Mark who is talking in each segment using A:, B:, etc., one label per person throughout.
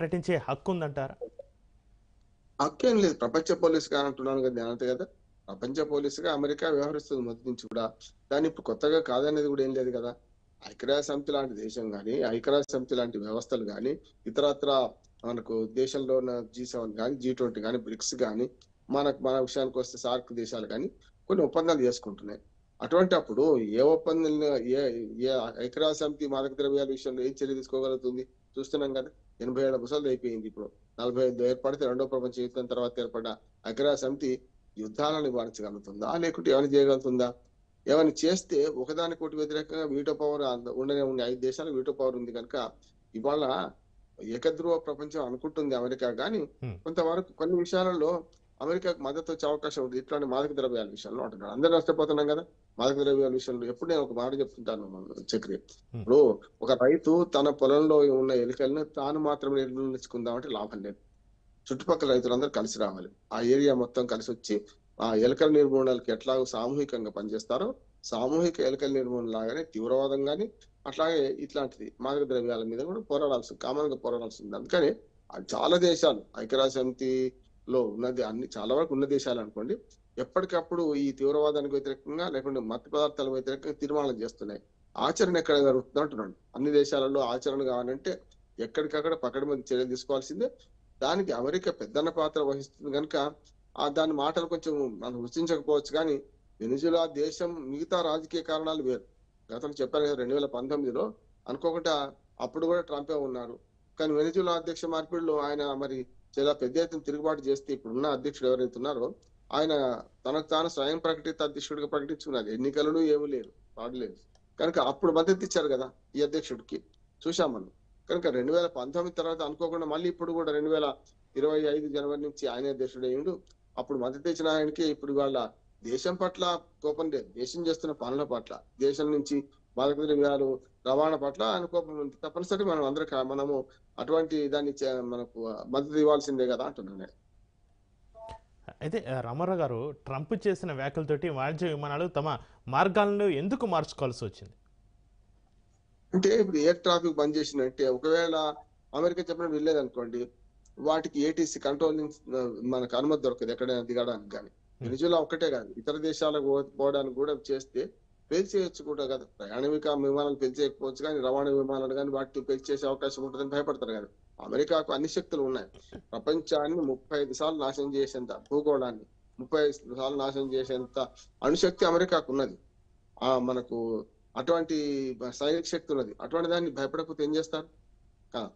A: ప్రకటించే హక్కు ఉందంటారా?
B: హక్కేం లేదు. ప్రపంచ పోలీస్‌గా అంటున్నాను కదా! నేనంతే కదా! ప్రపంచ పోలీస్‌గా అమెరికా వ్యవహరిస్తుంది మొదటి నుంచి కూడా. దాన్ని ఇప్పుడు కొత్తగా కాదనేది కూడా ఏం లేదు కదా! ఐక్యరాజ్య సమితి లాంటి దేశం గాని, ఐక్యరాజ్య సమితి లాంటి వ్యవస్థలు గాని, ఇతరత్రా మనకు దేశంలో ఉన్న G7 గాని, G20 గాని, బ్రిక్స్ గాని, మన విషయానికొస్తే సార్క్ దేశాలు గాని కొన్ని ఒప్పందాలు చేసుకుంటున్నాయి. అటువంటప్పుడు ఏ ఒప్పందంలో ఏ ఏ ఐక్యరాజ్య సమితి మాదక ద్రవ్యాల విషయంలో ఏం చర్య తీసుకోగలుగుతుంది? చూస్తున్నాం కదా! 87 ముసలిదయిపోయింది ఇప్పుడు. 45 ఏర్పడితే రెండో ప్రపంచ యుద్ధం తర్వాత ఏర్పడ్డ ఐక్యరాజ్య సమితి యుద్ధాలను నివారించగలుగుతుందా? లేకుంటే ఏమైనా చేయగలుగుతుందా? ఏమైనా చేస్తే ఒకదానికొకటి వ్యతిరేకంగా వీటో పవర్ ఉండనే ఉంది. 5 దేశాలకు వీటో పవర్ ఉంది గనుక ఇవాళ ఏకధ్రువ ప్రపంచం అనుకుంటుంది అమెరికా గాని,
A: హ్మ్.
B: కొంతవరకు కొన్ని విషయాలలో అమెరికాకు మద్దతొచ్చే అవకాశం ఉంది. ఇట్లాంటి మాదక ద్రవ్యాల విషయంలో అంటున్నాను. అందరూ నష్టపోతున్నాం గదా! మాదక ద్రవ్యాల విషయంలో. ఎప్పుడు నేను ఒక మాట చెప్తుంటాను చక్రి.
A: హ్మ్.
B: ఇప్పుడు ఒక రైతు తన పొలంలో ఉన్న ఎలుకలను తాను మాత్రమే నిర్మూలించుకుందామంటే లాభం లేదు. చుట్టుపక్కల రైతులందరూ కలిసి రావాలి. ఆ ఏరియా మొత్తం కలిసొచ్చి ఆ ఎలుకల నిర్మూలనకి ఎట్లాగో సామూహికంగా పనిచేస్తారో, సామూహిక ఎలుకల నిర్మూలన లాగానే తీవ్రవాదం గాని, అట్లాగే ఇట్లాంటిది మాదక ద్రవ్యాల మీద కూడా కామన్‌గా పోరాడాల్సింది. అందుకని చాలా దేశాలు ఐక్యరాజ్య సమితిలో ఉన్నది చాలా వరకు ఉన్న దేశాలనుకోండి, ఎప్పటికప్పుడు ఈ తీవ్రవాదానికి వ్యతిరేకంగా లేకుంటే మత్తు పదార్థాలకు వ్యతిరేకంగా తీర్మానాలు చేస్తున్నాయి. ఆచరణ ఎక్కడ జరుగుతుందో అంటున్నాను. అన్ని దేశాలలో ఆచరణ కావాలంటే ఎక్కడికక్కడ పకడ్బందీ చర్యలు తీసుకోవాల్సిందే. దానికి అమెరికా పెద్దన్న పాత్ర వహిస్తుంది గనుక, దాని మాటలు కొంచెం మనం రుచించకపోవచ్చు గానీ, వెనిజులా దేశం మిగతా రాజకీయ కారణాలు వేరు. గతంలో చెప్పాను కదా! 2019లో అనుకోకుండా అప్పుడు గూడా ట్రంపే ఉన్నారు. కానీ వెనిజులా అధ్యక్ష మార్పిడిలో ఆయన మరి చాలా పెద్ద ఎత్తున తిరుగుబాటు చేస్తే ఇప్పుడున్న అధ్యక్షుడు ఎవరైతే ఉన్నారో, ఆయన తనకు తాను స్వయం ప్రకటిత అధ్యక్షుడిగా ప్రకటించుకున్నారు. ఎన్నికలను ఏమి లేదు. ఫ్రాడ్ లేదు. కనుక అప్పుడు మద్దతిచ్చారు గదా! ఈ అధ్యక్షుడికి. చూసాం మనం. కనుక 2019 తర్వాత అనుకోకుండా మళ్ళీ ఇప్పుడు గూడా 2025 జనవరి నుంచి ఆయనే అధ్యక్షుడయ్యిండు. అప్పుడు మద్దతిచ్చిన ఆయనకి ఇప్పుడు ఇవాళ దేశం పట్ల కోపం లేదు. దేశం చేస్తున్న పనుల పట్ల, దేశం నుంచి మాదక ద్రవ్యాలు రవాణా పట్ల ఆయన కోపం ఉంది. తప్పనిసరిగా మనము అటువంటి దాన్ని మనకు మద్దతు ఇవ్వాల్సిందే గదా! అంటున్నాను నేను.
A: అయితే రామారావు గారు ట్రంప్ చేసిన వ్యాఖ్యలతోటి వాణిజ్య విమానాలు తమ మార్గాలను ఎందుకు మార్చుకోవాల్సొచ్చింది?
B: అంటే ఇప్పుడు ఎయిర్ ట్రాఫిక్ బంద్ చేసిందంటే ఒకవేళ అమెరికా చెప్పినట్టు వెళ్ళలేదనుకోండి, వాటికి ఏటీసీ కంట్రోలింగ్ మనకు అనుమతి దొరకదు ఎక్కడైనా దిగడానికి గాని.
A: హ్మ్.
B: వెనిజులా ఒక్కటే కాదు. ఇతర దేశాలకు పోవడానికి కూడా చేస్తే పేల్చేయొచ్చు కూడా కదా! విమానాలు పేల్చేయకపోవచ్చు గానీ, రవాణా విమానాలు గాని వాటిని పేల్చేసే అవకాశం ఉంటదని భయపడతారు గాని. అమెరికాకు అన్ని శక్తులు ఉన్నాయి. ప్రపంచాన్ని 35 సార్లు నాశనం చేసేంత భూగోళాన్ని 35 సార్లు నాశనం చేసేంత అణుశక్తి అమెరికాకున్నది. మనకు అటువంటి సైనిక శక్తి ఉన్నది. అటువంటి దాన్ని భయపడకపోతే ఏం చేస్తారు?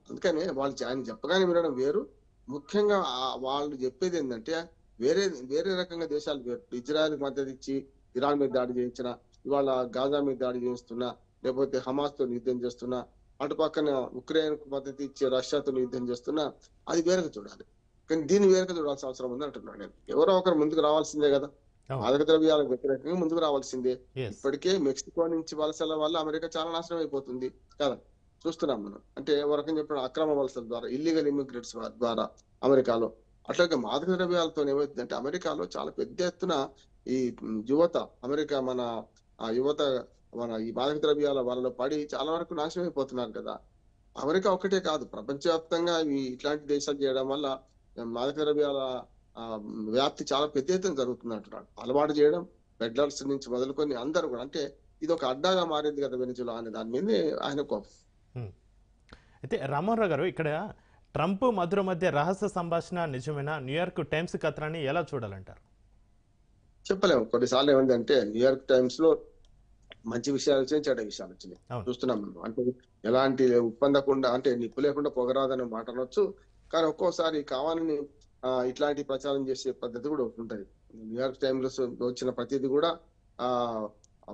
B: అందుకనే ఆయన చెప్పగానే వినడం వేరు. ముఖ్యంగా వాళ్ళు చెప్పేదేందంటే వేరే వేరే రకంగా దేశాలు వేరు. ఇజ్రాయెల్‌కి మద్దతిచ్చి ఇరాన్ మీద దాడి చేయించిన, ఇవాళ గాజా మీద దాడి చేయిస్తున్నా, లేకపోతే హమాస్‌తోని యుద్ధం చేస్తున్నా, అటు పక్కన ఉక్రెయిన్‌కు మద్దతిచ్చి రష్యాతోని యుద్ధం చేస్తున్నా, అది వేరుగా చూడాలి. కానీ దీన్ని వేరుగా చూడాల్సిన అవసరం ఉంది అంటున్నాను నేను. ఎవరో ఒకరు ముందుకు రావాల్సిందే గదా!
A: అవును.
B: మాదక ద్రవ్యాలకు వ్యతిరేకంగా ముందుకు రావాల్సిందే.
A: యెస్.
B: ఇప్పటికే మెక్సికో నుంచి వలసల వల్ల అమెరికా చాలా నాశనం అయిపోతుంది కదా! చూస్తున్నాం మనం. అంటే ఓ రకంగా చెప్పిన అక్రమ వలసల ద్వారా, ఇల్లీగల్ ఇమ్మిగ్రేట్స్ ద్వారా అమెరికాలో. అట్లాగే మాదక ద్రవ్యాలతోని ఏమైతుందంటే అమెరికాలో చాలా పెద్ద ఎత్తున ఈ యువత యువత ఈ మాదక ద్రవ్యాల వలలో పడి చాలా వరకు నాశనం అయిపోతున్నారు కదా! అమెరికా ఒక్కటే కాదు. ప్రపంచవ్యాప్తంగా ఇట్లాంటి దేశాలు చేయడం వల్ల మాదక ద్రవ్యాల ఆహ్, వ్యాప్తి చాలా పెద్ద ఎత్తున జరుగుతుందంటున్నాడు. అలవాటు చేయడం, పెడ్లర్స్ నుంచి మొదలుకొని అందరూ గూడా. అంటే ఇదొక అడ్డాగా మారింది కదా! వెనిజులా అనే దాని మీదే ఆయన కోపం.
A: హ్మ్. అయితే రామారావు గారు ఇక్కడ ట్రంప్, మధుర మధ్య రహస్య సంభాషణ నిజమేనా? న్యూయార్క్ టైమ్స్ కథనాన్ని ఎలా చూడాలంటారు?
B: చెప్పలేము. కొన్నిసార్లు ఏమైందంటే న్యూయార్క్ టైమ్స్‌లో మంచి విషయాలొచ్చినాయి, చెడ్డ విషయాలొచ్చినాయి.
A: అవును.
B: చూస్తున్నాం మనం. అంటే ఎలాంటి ఉప్పందకుండా అంటే నిప్పు లేకుండా పొగరాదనే మాట అనొచ్చు. కానీ ఒక్కోసారి కావాలని ఇట్లాంటి ప్రచారం చేసే పద్ధతి కూడా ఒకటుంటది. న్యూయార్క్ టైమ్స్ వచ్చిన ప్రతీది కూడా ఆహ్,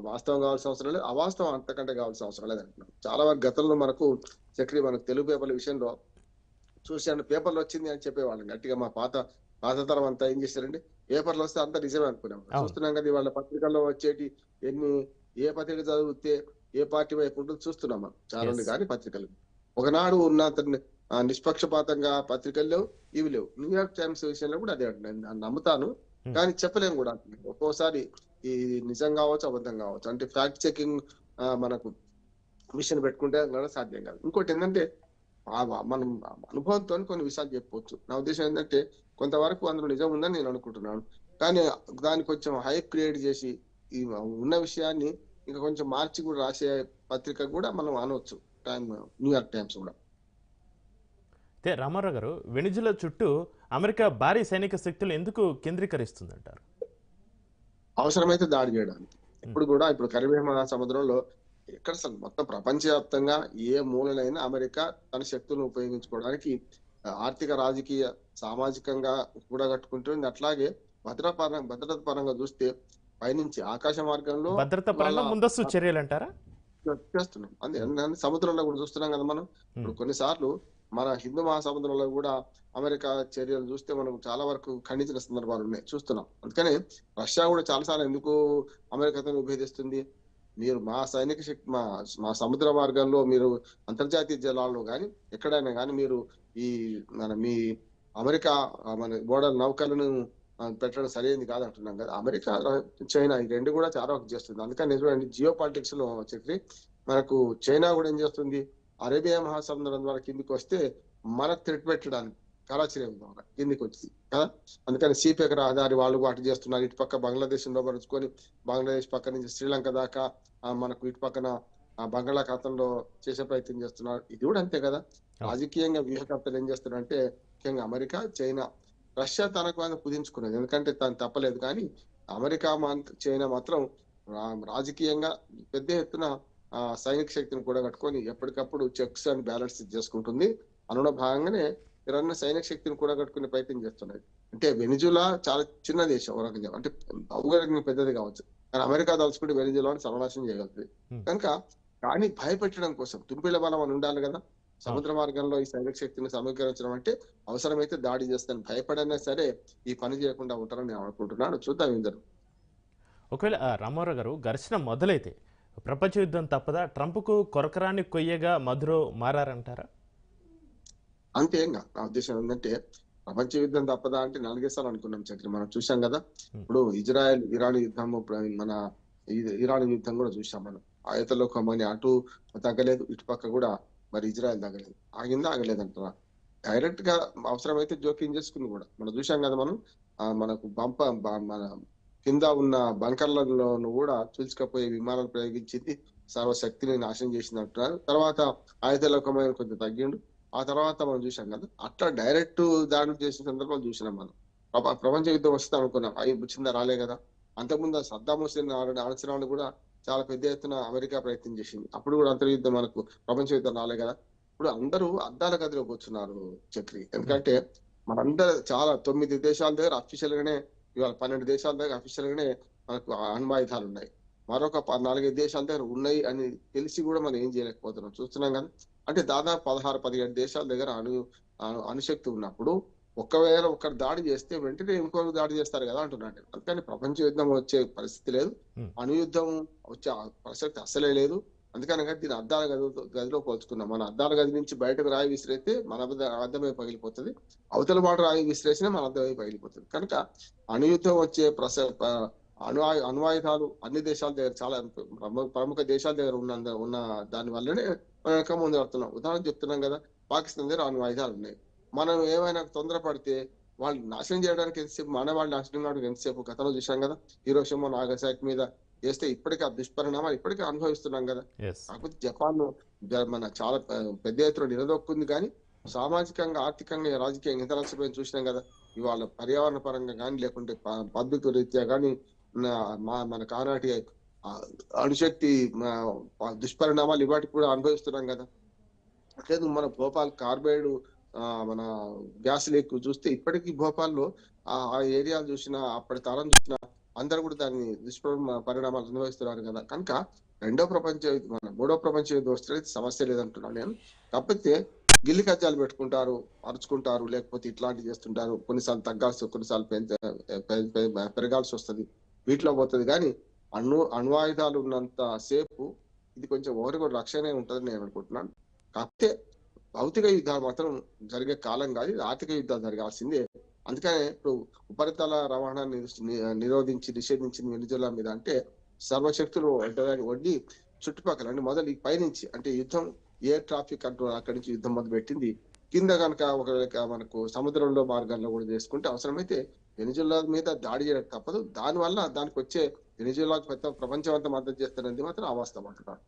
B: వాస్తవం కావాల్సిన అవసరం లేదు. అవాస్తవం అంతకంటే కావాల్సిన అవసరం లేదంటున్నాను. చాలా వరకు గతంలో మనకు తెలుగు పేపర్ల విషయంలో చూశాను. పేపర్‌లో వచ్చింది అని చెప్పేవాళ్ళం. గట్టిగా మా పాత తరం అంతా ఏం చేశారంటే, పేపర్‌లో వస్తే అంతా నిజమే అనుకునేవాళ్ళు.
A: అవును.
B: చూస్తున్నాం కదా! ఇవాళ పత్రికల్లో వచ్చేటి ఎన్ని ఏ పత్రిక చదివితే ఏ పార్టీ వైపు ఉంటుందో చూస్తున్నాం మనం. చాలుండి
A: యెస్.
B: గాని పత్రికలు. ఒకనాడు ఉన్నంత నిష్పక్షపాతంగా పత్రికలు లేవు, ఇవి లేవు. న్యూయార్క్ టైమ్స్ విషయంలో కూడా అదే అంటున్నాను. నేను నమ్ముతాను.
A: హ్మ్.
B: కానీ చెప్పలేము కూడా అంటున్నాను. ఒక్కోసారి ఈ నిజం కావచ్చు, అబద్ధం కావచ్చు. అంటే ఫ్యాక్ట్ చెకింగ్ మనకు మిషన్ పెట్టుకుంటే కూడా సాధ్యం కాదు. ఇంకోటేందంటే మనం అనుభవంతో కొన్ని విషయాలు చెప్పవచ్చు. నా ఉద్దేశం ఏంటంటే కొంతవరకు అందులో నిజం ఉందని నేను అనుకుంటున్నాను. కానీ దాన్ని కొంచెం హైప్ క్రియేట్ చేసి ఈ ఉన్న విషయాన్ని ఇంకా కొంచెం మార్చి కూడా రాసే పత్రిక కూడా మనం అనవచ్చు. న్యూయార్క్ టైమ్స్ కూడా.
A: అయితే రామారావు గారు, వెనిజులా చుట్టూ అమెరికా భారీ సైనిక శక్తులు ఎందుకు కేంద్రీకరిస్తుందంటారు?
B: అవసరమైతే దాడి చేయడానికి.
A: ఉమ్,
B: ఇప్పుడు కరిబియన్ మహాసముద్రంలో ఎక్కడ అసలు మొత్తం ప్రపంచవ్యాప్తంగా ఏ మూలనైనా అమెరికా తన శక్తులను ఉపయోగించుకోవడానికి ఆర్థిక, రాజకీయ, సామాజికంగా కూడగట్టుకుంటుంది. అట్లాగే భద్రత పరంగా చూస్తే పైనుంచి ఆకాశ మార్గంలో
A: భద్రతా
B: వాళ్ళ
A: పరంగా ముందస్తు చర్యలు అంటారా?
B: చేస్తున్నాం.
A: ఉమ్,
B: అందుకే సముద్రంలో కూడా చూస్తున్నాం కదా మనం.
A: ఉమ్,
B: ఇప్పుడు కొన్నిసార్లు మన హిందూ మహాసముద్రంలో కూడా అమెరికా చర్యలు చూస్తే మనం చాలా వరకు ఖండించిన సందర్భాలు ఉన్నాయి, చూస్తున్నాం. అందుకని రష్యా కూడా చాలాసార్లు ఎందుకు అమెరికాతో విభేదిస్తుంది? మీరు మా సైనిక శక్తి మా సముద్ర మార్గంలో మీరు అంతర్జాతీయ జలాల్లో కానీ ఎక్కడైనా కానీ మీరు ఈ మీ అమెరికా మన ఓడల నౌకలను పెట్టడం సరైనది కాదు అంటున్నాం కదా. అమెరికా, చైనా ఈ రెండు కూడా చాలా వరకు చేస్తుంది. అందుకని చూడండి, జియో పాలిటిక్స్ లో చక్రి మనకు చైనా కూడా ఏం చేస్తుంది? అరేబియా మహాసముద్రం ద్వారా కిందికి వస్తే మనకు థ్రెట్ పెట్టడానికి కరాచీ ద్వారా కిందికి వచ్చింది కదా. అందుకని సీపేక రహదారి వాళ్ళు వాటి చేస్తున్నారు. ఇటు పక్క బంగ్లాదేశ్ లోపరుచుకొని బంగ్లాదేశ్ పక్క నుంచి శ్రీలంక దాకా మనకు ఇటు పక్కన బంగాళాఖాతంలో చేసే ప్రయత్నం చేస్తున్నారు. ఇది కూడా అంతే కదా. రాజకీయంగా వ్యూహకర్తలు ఏం చేస్తున్నారంటే ముఖ్యంగా అమెరికా, చైనా, రష్యా తనకు ఆయన కుదించుకున్నది, ఎందుకంటే తను తప్పలేదు. కానీ అమెరికా చైనా మాత్రం రాజకీయంగా పెద్ద ఎత్తున సైనిక శక్తిని కూడా కట్టుకొని ఎప్పటికప్పుడు చెక్స్ అండ్ బ్యాలెన్స్ చేసుకుంటుంది. అందులో భాగంగానే ఇరాన్ సైనిక శక్తిని కూడా కట్టుకునే ప్రయత్నం చేస్తున్నది. అంటే వెనిజులా చాలా చిన్న దేశం, ఒక రకంగా అంటే భౌగోళికంగా పెద్దది కావచ్చు, కానీ అమెరికా దలుచుకుంటే వెనిజులాని సర్వనాశనం చేయగలుగుతుంది. కనుక కానీ భయపెట్టడం కోసం తుంపిల బలం అని ఉండాలి కదా. సముద్ర మార్గంలో ఈ సైనిక శక్తిని సమీకరించడం అంటే అవసరమైతే దాడి చేస్తాను, భయపడైనా సరే ఈ పని చేయకుండా ఉంటారని నేను అనుకుంటున్నాను. చూద్దాం ఇద్దరు.
A: ఒకవేళ రామారావు గారు, ఘర్షణ మొదలైతే ప్రపంచ యుద్ధం తప్పదా? ట్రంప్కు కొరకరాని కొయ్యగా మధురో మారారంటారా?
B: అంతే నా ఉద్దేశం ఏంటంటే ప్రపంచ యుద్ధం తప్పదా అంటే 4 సార్లు అనుకున్నాం చక్రి. మనం చూసాం కదా. ఇప్పుడు ఇజ్రాయెల్ ఇరాన్ యుద్ధం, మన ఇరాన్ యుద్ధం కూడా చూసాం మనం. ఆయతలో కమని అటు తగ్గలేదు, ఇటు పక్క కూడా మరి ఇజ్రాయెల్ తగ్గలేదు. ఆగిందా ఆగలేదంటారా? డైరెక్ట్ గా అవసరమైతే జోక్యం చేసుకుంది కూడా మనం చూసాం కదా. మనం మనకు మన కింద ఉన్న బంకర్లలో కూడా చూసుకపోయే విమానాలు ప్రయోగించింది, సర్వశక్తిని నాశనం చేసింది అంటున్నారు. తర్వాత ఆయతలో కమని కొంచెం తగ్గిండు. ఆ తర్వాత మనం చూసాం కదా, అట్లా డైరెక్ట్ దాడులు చేసిన సందర్భాలు చూసినాం మనం. ప్రపంచ యుద్ధం వస్తే అనుకున్నాం, అవి వచ్చిందా రాలే కదా. అంతకుముందు సద్దాం హుసేన్ అణచడానికి కూడా చాలా పెద్ద ఎత్తున అమెరికా ప్రయత్నం చేసింది. అప్పుడు కూడా అంతర్యుద్ధం మనకు ప్రపంచ యుద్ధం రాలే కదా. ఇప్పుడు అందరూ అద్దాల గదిలో కూర్చున్నారు చక్రి. ఎందుకంటే మనందరూ చాలా 9 దేశాల దగ్గర అఫీషియల్ గానే, ఇవాళ 12 దేశాల దగ్గర అఫీషియల్ గానే మనకు అణ్వాయుధాలు ఉన్నాయి. మరొక 4-5 దేశాల దగ్గర ఉన్నాయి అని తెలిసి కూడా మనం ఏం చేయలేకపోతున్నాం, చూస్తున్నాం కదా. అంటే దాదాపు 16-17 దేశాల దగ్గర అణుశక్తి ఉన్నప్పుడు ఒకవేళ ఒకరు దాడి చేస్తే వెంటనే ఇంకొకరు దాడి చేస్తారు కదా అంటున్నాడు. అందుకని ప్రపంచ యుద్ధం వచ్చే పరిస్థితి లేదు, అణుయుద్ధం వచ్చే ప్రసక్తి అస్సలే లేదు. అందుకని దీని అద్దాల గదిలో పోల్చుకున్నాం. మన అద్దాల గది నుంచి బయటకు రాయి విసిరైతే మన అద్దమే పగిలిపోతుంది, అవతల పాటు రాయి విసిరేసినా మన అద్దమే పగిలిపోతుంది. కనుక అణుయుద్ధం వచ్చే అణ్వాయుధాలు అన్ని దేశాల దగ్గర, చాలా ప్రముఖ దేశాల దగ్గర ఉన్న దాని వల్లనే మనం ముందు పడుతున్నాం. ఉదాహరణ చెప్తున్నాం కదా, పాకిస్తాన్ దగ్గర అణ్వాయుధాలు ఉన్నాయి. మనం ఏమైనా తొందరపడితే వాళ్ళు నాశనం చేయడానికి ఎంతసేపు, మన వాళ్ళు నాశనం కావడానికి ఎంతసేపు గతంలో చూసాం కదా. హీరోషిమా నాగసాకి మీద చేస్తే ఇప్పటికీ ఆ దుష్పరిణామాలు ఇప్పటికీ అనుభవిస్తున్నాం కదా. కాకపోతే జపాన్ మన చాలా పెద్ద ఎత్తున నిలదొక్కుంది, కానీ సామాజికంగా, ఆర్థికంగా, రాజకీయంగా ఇతర అంశాలను చూసినాం కదా. ఇవాళ పర్యావరణ పరంగా కానీ, లేకుంటే పద్ధతి రీత్యా కానీ మనకు ఆనాటి అణుశక్తి దుష్పరిణామాలు ఇవాటికి కూడా అనుభవిస్తున్నాం కదా. లేదు మన భోపాల్ కార్బైడ్ మన గ్యాస్ లీక్ చూస్తే ఇప్పటికీ భోపాల్లో ఆ ఏరియాలు చూసినా, అప్పటి తరం చూసినా అందరూ కూడా దాన్ని పరిణామాలు అనుభవిస్తున్నారు కదా. కనుక మూడో ప్రపంచ యుద్ధం వస్తే సమస్య లేదంటున్నాను నేను. కాకపోతే గిల్లి కజ్జాలు పెట్టుకుంటారు, అరుచుకుంటారు, లేకపోతే ఇట్లాంటివి చేస్తుంటారు. కొన్నిసార్లు తగ్గాల్సి, కొన్నిసార్లు పెరగాల్సి వస్తుంది, వీటిలో పోతుంది. కానీ అణ్వాయుధాలు ఉన్నంత సేపు ఇది కొంచెం ఒకరికి రక్షణ ఉంటుందని నేను అనుకుంటున్నాను. కాకపోతే భౌతిక యుద్ధాలు మాత్రం జరిగే కాలం కాదు, ఆర్థిక యుద్ధాలు జరగాల్సిందే. అందుకనే ఇప్పుడు ఉపరితల రవాణా నిషేధించింది వెనిజులా మీద. అంటే సర్వశక్తులు వడ్డీ చుట్టుపక్కల అంటే మొదలు పైనుంచి, అంటే యుద్ధం ఎయిర్ ట్రాఫిక్ కంట్రోల్ అక్కడి నుంచి యుద్ధం మొదలు పెట్టింది. కింద కనుక ఒకవేళ మనకు సముద్రంలో మార్గాల్లో కూడా చేసుకుంటే అవసరమైతే వెనిజులా మీద దాడి చేయడం తప్పదు. దానివల్ల దానికి వచ్చే వెనిజులాకు ప్రపంచం అంతా మద్దతు చేస్తారనేది మాత్రం అవాస్తవం అంటున్నారు.